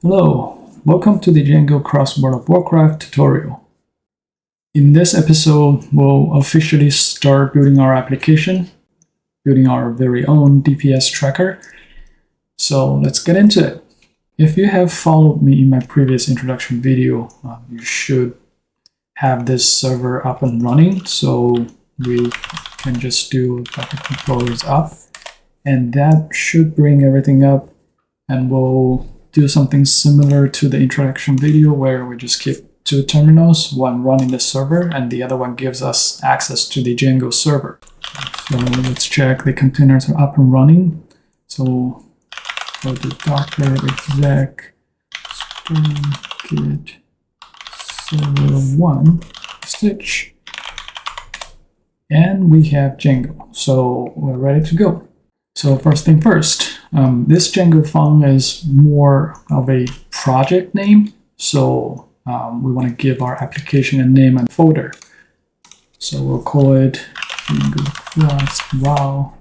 Hello, welcome to the Django World of Warcraft tutorial. In this episode, we'll officially start building our application, building our very own DPS tracker. So let's get into it. If you have followed me in my previous introduction video, you should have this server up and running. So we can just do Docker controllers up, and that should bring everything up, and we'll do something similar to the introduction video where we just keep two terminals, one running the server and the other one gives us access to the Django server. So let's check the containers are up and running. So go to docker exec git server1 stitch, and we have Django. So we're ready to go. So first thing first, this Django file is more of a project name. So we want to give our application a name and folder. So we'll call it Django WoW,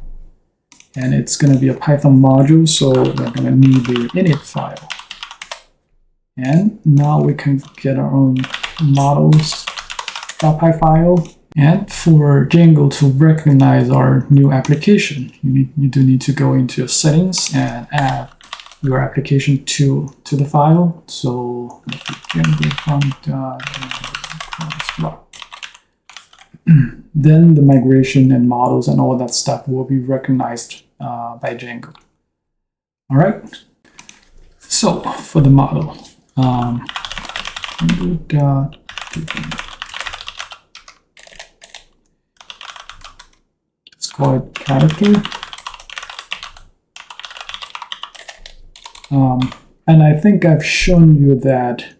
and it's going to be a Python module. So we're going to need the init file. And now we can get our own models.py file. And for Django to recognize our new application, you do need to go into your settings and add your application to the file. So then the migration and models and all that stuff will be recognized by Django. All right. So for the model, call it character. And I think I've shown you that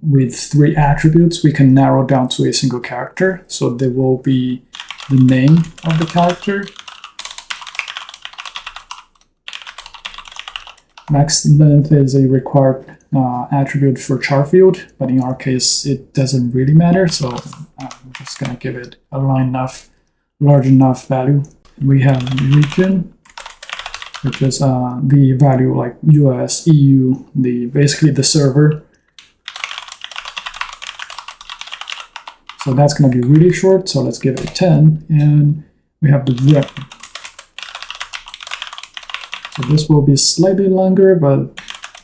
with 3 attributes, we can narrow down to a single character. So there will be the name of the character, max length is a required attribute for char field, but in our case, it doesn't really matter. So I'm just going to give it a large enough value. We have region, which is the value like US, EU, basically the server. So that's going to be really short. So let's give it 10, and we have the rep. So this will be slightly longer, but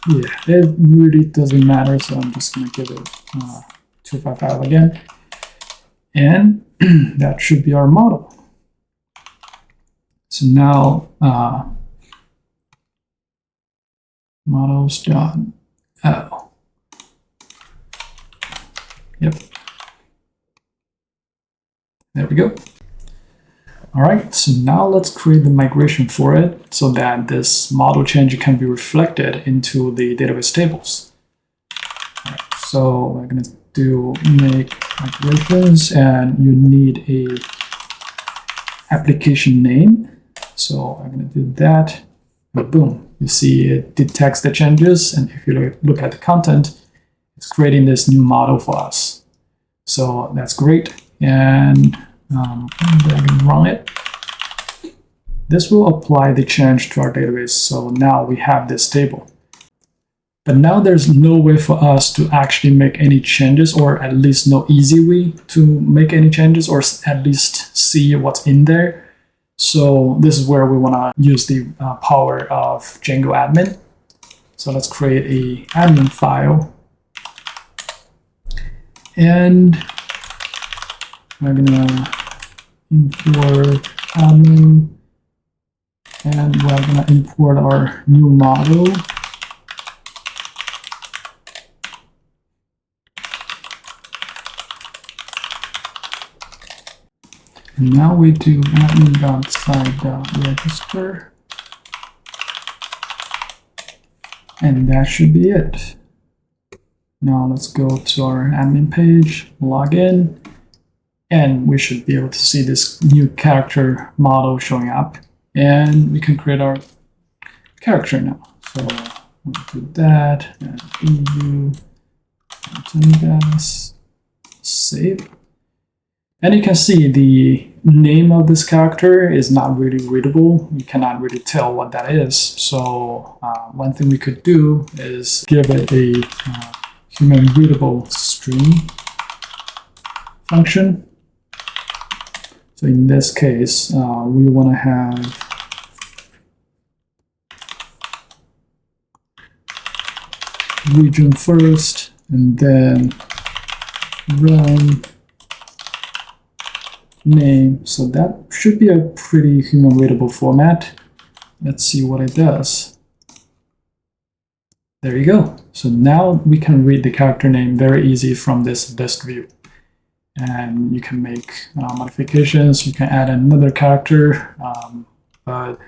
yeah, it really doesn't matter. So I'm just going to give it 255 again, and that should be our model. So now models.o. Yep. There we go. All right, so now let's create the migration for it so that this model change can be reflected into the database tables. All right, so we're going to do make migrations, and you need a application name. So I'm going to do that, and boom, you see it detects the changes, and if you look at the content, it's creating this new model for us. So that's great, and I'm going to run it. This will apply the change to our database, so now we have this table. But now there's no way for us to actually make any changes, or at least no easy way to make any changes, or at least see what's in there. So this is where we want to use the power of Django Admin. So let's create a admin file, and we're gonna import admin, and we're gonna import our new model. And now we do admin.side.register, and that should be it. Now let's go to our admin page, log in, and we should be able to see this new character model showing up, and we can create our character now. So we'll do that, and EU, save. And you can see the name of this character is not really readable. You cannot really tell what that is. So one thing we could do is give it a human readable string function. So in this case, we want to have region first, and then realm name. So that should be a pretty human readable format. Let's see what it does. There you go. So now we can read the character name very easy from this list view. And you can make modifications, you can add another character, but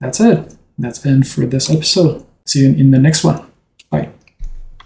that's it. That's it for this episode. See you in the next one.